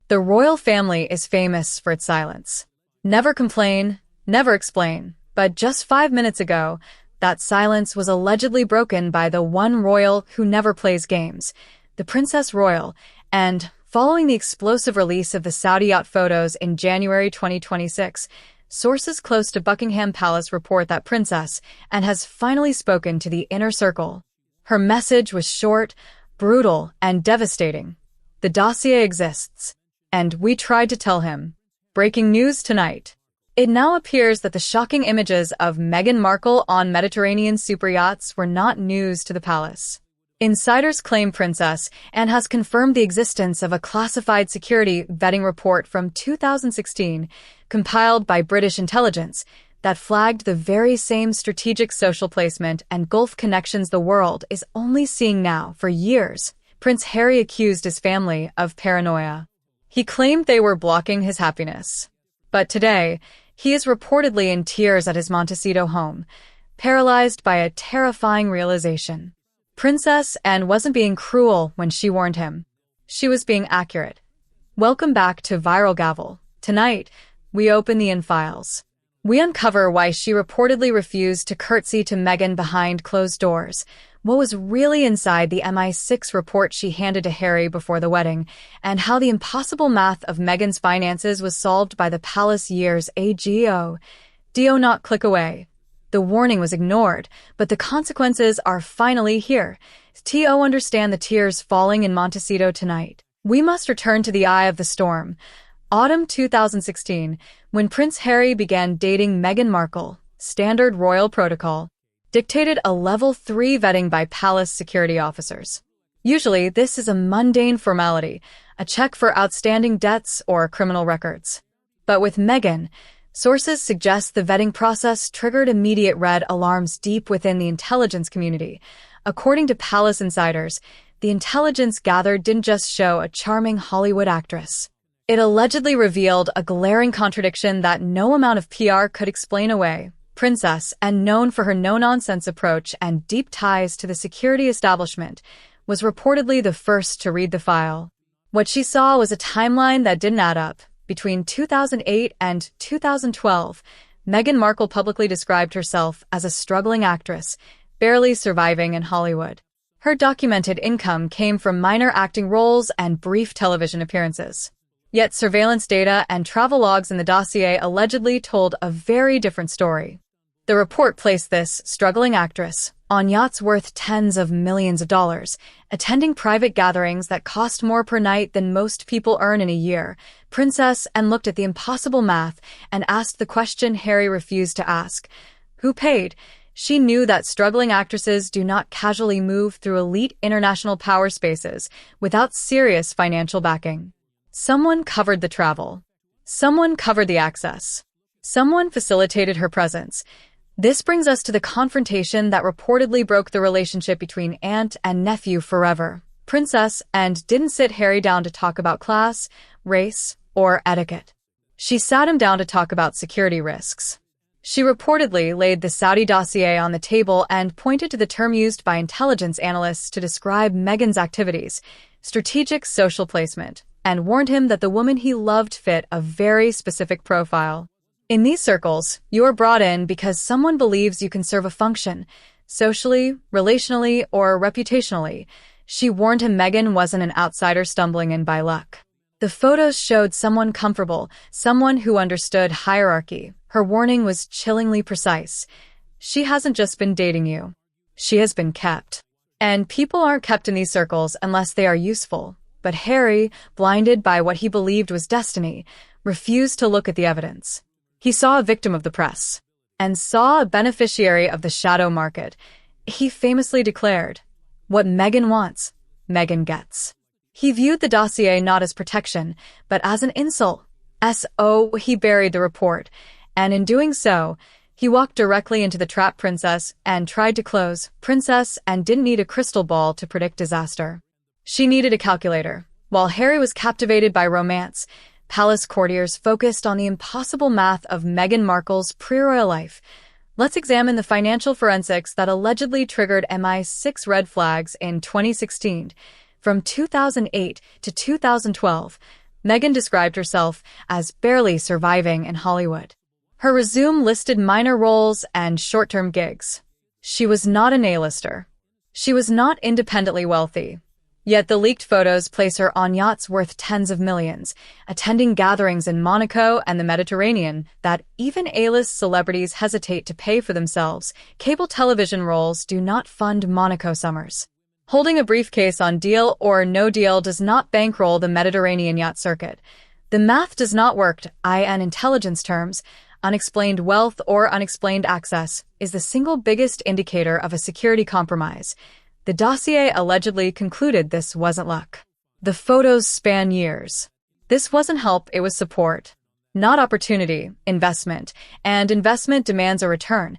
The royal family is famous for its silence. Never complain, never explain. But just 5 minutes ago, that silence was allegedly broken by the one royal who never plays games, the Princess Royal, and following the explosive release of the Saudi yacht photos in January 2026, sources close to Buckingham Palace report that Princess and has finally spoken to the inner circle. Her message was short, brutal, and devastating. The dossier exists, and we tried to tell him. Breaking news tonight. It now appears that the shocking images of Meghan Markle on Mediterranean superyachts were not news to the palace. Insiders claim Princess Anne has confirmed the existence of a classified security vetting report from 2016, compiled by British intelligence, that flagged the very same strategic social placement and Gulf connections the world is only seeing now. For years, Prince Harry accused his family of paranoia. He claimed they were blocking his happiness. But today, he is reportedly in tears at his Montecito home, paralyzed by a terrifying realization. Princess Anne wasn't being cruel when she warned him. She was being accurate. Welcome back to Viral Gavel. Tonight, we open the in-files. We uncover why she reportedly refused to curtsy to Meghan behind closed doors, what was really inside the MI6 report she handed to Harry before the wedding, and how the impossible math of Meghan's finances was solved by the palace years ago. Do not click away. The warning was ignored, but the consequences are finally here. To understand the tears falling in Montecito tonight, we must return to the eye of the storm. Autumn 2016, when Prince Harry began dating Meghan Markle, standard royal protocol dictated a level 3 vetting by palace security officers. Usually, this is a mundane formality, a check for outstanding debts or criminal records. But with Meghan, sources suggest the vetting process triggered immediate red alarms deep within the intelligence community. According to palace insiders, the intelligence gathered didn't just show a charming Hollywood actress. It allegedly revealed a glaring contradiction that no amount of PR could explain away. Princess, and known for her no-nonsense approach and deep ties to the security establishment, was reportedly the first to read the file. What she saw was a timeline that didn't add up. Between 2008 and 2012, Meghan Markle publicly described herself as a struggling actress, barely surviving in Hollywood. Her documented income came from minor acting roles and brief television appearances. Yet surveillance data and travel logs in the dossier allegedly told a very different story. The report placed this struggling actress on yachts worth tens of millions of dollars, attending private gatherings that cost more per night than most people earn in a year. Princess Anne looked at the impossible math and asked the question Harry refused to ask. Who paid? She knew that struggling actresses do not casually move through elite international power spaces without serious financial backing. Someone covered the travel. Someone covered the access. Someone facilitated her presence. This brings us to the confrontation that reportedly broke the relationship between aunt and nephew forever. Princess Anne didn't sit Harry down to talk about class, race, or etiquette. She sat him down to talk about security risks. She reportedly laid the Saudi Dossier on the table and pointed to the term used by intelligence analysts to describe Meghan's activities, strategic social placement, and warned him that the woman he loved fit a very specific profile. In these circles, you are brought in because someone believes you can serve a function, socially, relationally, or reputationally. She warned him Meghan wasn't an outsider stumbling in by luck. The photos showed someone comfortable, someone who understood hierarchy. Her warning was chillingly precise. She hasn't just been dating you. She has been kept. And people aren't kept in these circles unless they are useful. But Harry, blinded by what he believed was destiny, refused to look at the evidence. He saw a victim of the press, and saw a beneficiary of the shadow market. He famously declared, "What Meghan wants, Meghan gets." He viewed the dossier not as protection, but as an insult. He buried the report, and in doing so, he walked directly into the trap Princess and tried to close. Princess and didn't need a crystal ball to predict disaster. She needed a calculator. While Harry was captivated by romance, palace courtiers focused on the impossible math of Meghan Markle's pre-royal life. Let's examine the financial forensics that allegedly triggered MI6 red flags in 2016. From 2008 to 2012, Meghan described herself as barely surviving in Hollywood. Her resume listed minor roles and short-term gigs. She was not an A-lister. She was not independently wealthy. Yet the leaked photos place her on yachts worth tens of millions, attending gatherings in Monaco and the Mediterranean that even A-list celebrities hesitate to pay for themselves. Cable television roles do not fund Monaco summers. Holding a briefcase on Deal or No Deal does not bankroll the Mediterranean yacht circuit. The math does not work. In intelligence terms, unexplained wealth or unexplained access is the single biggest indicator of a security compromise. The dossier allegedly concluded this wasn't luck. The photos span years. This wasn't help, it was support. Not opportunity, investment, and investment demands a return.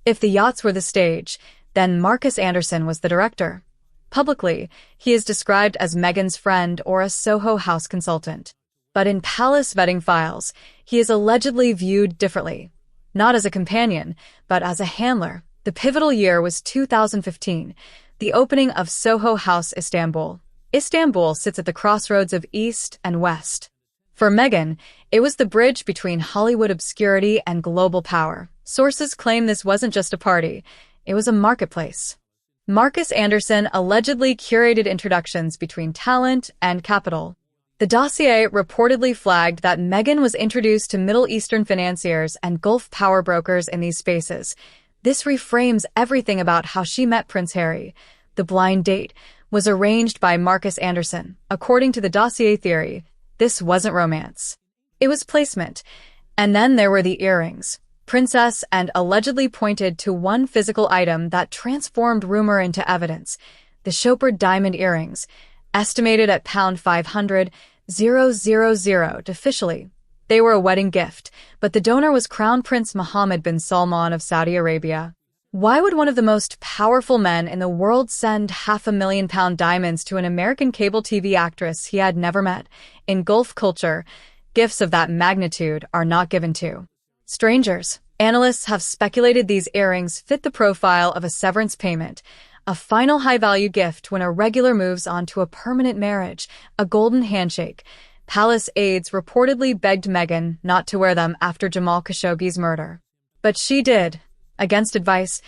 If the yachts were the stage, then Marcus Anderson was the director. Publicly, he is described as Meghan's friend or a Soho House consultant. But in palace vetting files, he is allegedly viewed differently. Not as a companion, but as a handler. The pivotal year was 2015. The opening of Soho House Istanbul. Istanbul sits at the crossroads of East and West. For Meghan, it was the bridge between Hollywood obscurity and global power. Sources claim this wasn't just a party, it was a marketplace. Marcus Anderson allegedly curated introductions between talent and capital. The dossier reportedly flagged that Meghan was introduced to Middle Eastern financiers and Gulf power brokers in these spaces. This reframes everything about how she met Prince Harry. The blind date was arranged by Marcus Anderson. According to the dossier theory, this wasn't romance. It was placement. And then there were the earrings. Princess and allegedly pointed to one physical item that transformed rumor into evidence. The Chopard diamond earrings, estimated at £500,000. Officially, they were a wedding gift, but the donor was Crown Prince Mohammed bin Salman of Saudi Arabia. Why would one of the most powerful men in the world send £500,000 diamonds to an American cable TV actress he had never met? In Gulf culture, gifts of that magnitude are not given to strangers. Analysts have speculated these earrings fit the profile of a severance payment, a final high-value gift when a regular moves on to a permanent marriage, a golden handshake. Palace aides reportedly begged Meghan not to wear them after Jamal Khashoggi's murder. But she did, against advice,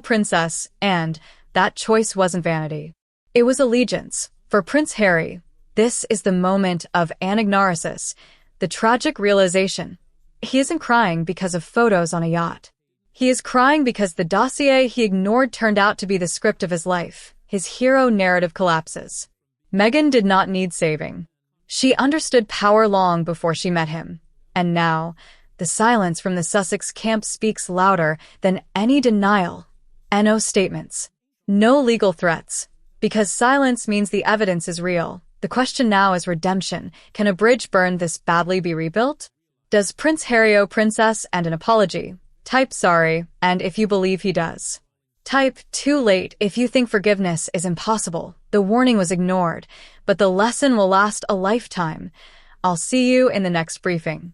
Princess, and that choice wasn't vanity. It was allegiance. For Prince Harry, this is the moment of anagnorisis, the tragic realization. He isn't crying because of photos on a yacht. He is crying because the dossier he ignored turned out to be the script of his life. His hero narrative collapses. Meghan did not need saving. She understood power long before she met him. And now, the silence from the Sussex camp speaks louder than any denial. No statements. No legal threats. Because silence means the evidence is real. The question now is redemption. Can a bridge burned this badly be rebuilt? Does Prince Harry owe Princess and an apology? Type sorry, and if you believe he does. Type too late if you think forgiveness is impossible. The warning was ignored, but the lesson will last a lifetime. I'll see you in the next briefing.